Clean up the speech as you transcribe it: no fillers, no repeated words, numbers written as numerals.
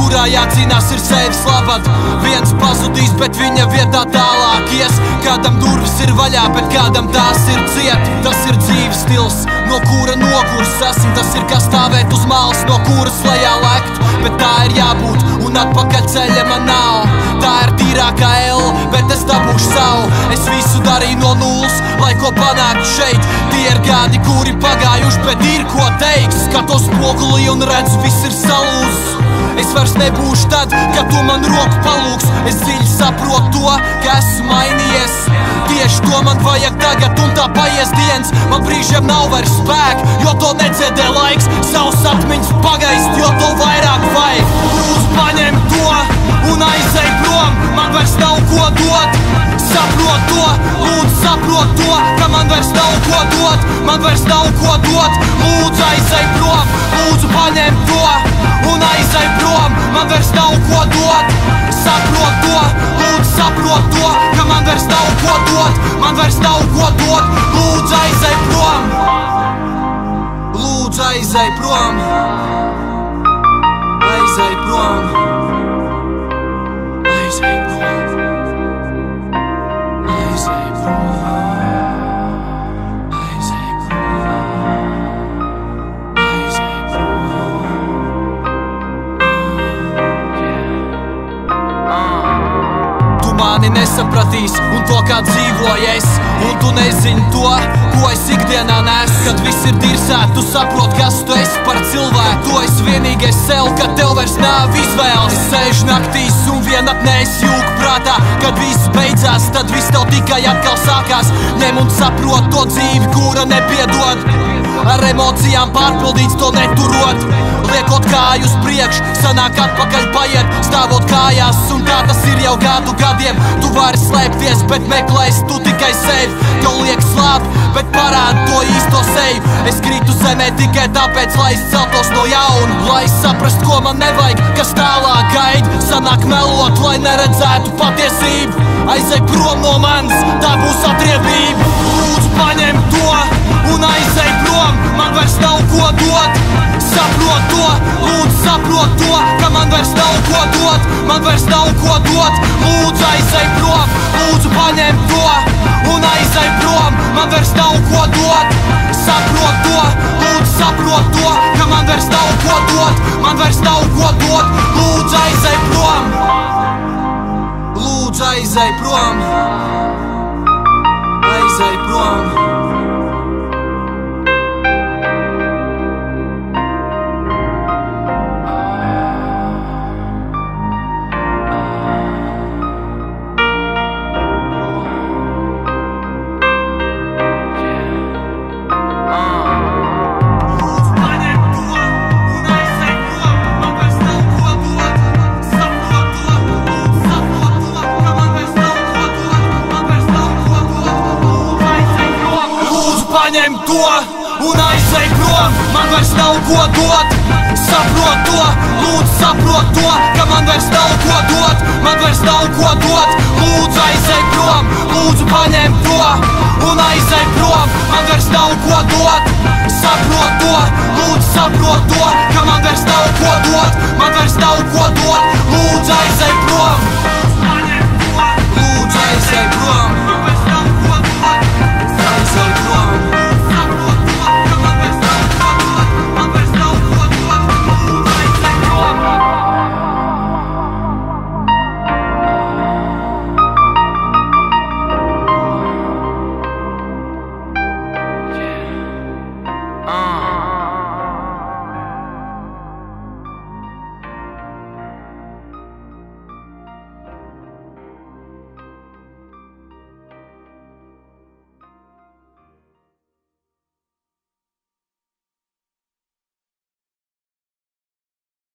kurā jācīnās ir sevis labad. Viens pazudīs, bet viņa vietā tālāk ies. Kādam durvis ir vaļā, bet kādam tās ir ciet. Tas ir dzīves stils, no kura nogurs esam. Tas ir kā stāvēt uz malas, no kuras lejā lekt. Bet tā ir jābūt, un atpakaļ ceļa man nav. Tā ir tīrākā elle, bet es dabūšu savu. Es visu darīju no nulles, lai ko panāktu šeit. Tie ir gadi, kuri pagājuši, bet ir ko teikt. Skatos spogulī un redzu, viss ir salūzis. Es vairs nebūšu tad, kad tu man roku palūgs. Es dziļi saprotu to, ka esmu mainījies. Tieši to man vajag tagad, un tā paies dienas. Man brīžiem nav vairs spēka, jo to neciedē laiks. Savus atmiņas pagaist, jo to vairāk vajag. Lūdzu paņem to un aizej prom. Man vairs nav ko dot. Saprot to, lūdzu saprot to, ka man vairs nav ko dot. Man vairs nav ko dot. Lūdzu aizej prom. Lūdzu paņem to un aizej prom. Man vairs nav ko dot. Saprot to, lūdzu saprot to, ka man vairs nav ko dot. Man vairs nav ko dot. Lūdzu aizej prom. Lūdzu aizej prom. Aizej prom. Aizej prom. Aizej prom. Aizej prom. Aizej prom. Tu mani nesapratīs, un to kā dzīvoju es. Un tu nezini to, ko es ikdienā nesu. Kad viss ir dirsēt, tu saprot, kas tu esi par cilvēku. Tu esi vienīgais sev, kad tev vairs nav izvēles. Es sēžu naktīs un vienatnē es jūku prātā. Kad viss beidzās, tad viss tev tikai atkal sākās. Ņem un saprot to dzīvi, kura nepiedod. Ar emocijām pārpildīts to neturot. Liekot kāju uz priekš, sanāk atpakaļ paiet. Stāvot kājās, un tā tas ir jau gadu gadiem. Tu vari slēpties, bet meklēs tu tikai sevi. Tev liek slāpt, bet parāda to īsto seju. Es krītu zemē tikai tāpēc, lai es celtos no jauna. Lai es saprast, ko man nevajag, kas tālāk gaid. Sanāk melot, lai neredzētu patiesību. Aizej prom no manis, tā būs atriebība. Lūdzu paņem to un aizej prom. Man vairs nav ko dot. Saprot to, lūdzu saprot to, ka man vairs nav ko dot. Man vairs nav ko dot. Lūdzu aizej prom. Lūdzu paņem to un aizej prom. Man vairs nav ko dot. Saprot to, lūdzu saprot to, ka man vairs nav ko dot. Man vairs nav ko dot. Lūdzu aizej prom. Lūdzu aizej prom. Aizej prom. Paņem to un aizej prom. Man vairs nav ko dot. Saprot to, lūdzu saprot to, ka man vairs nav ko dot.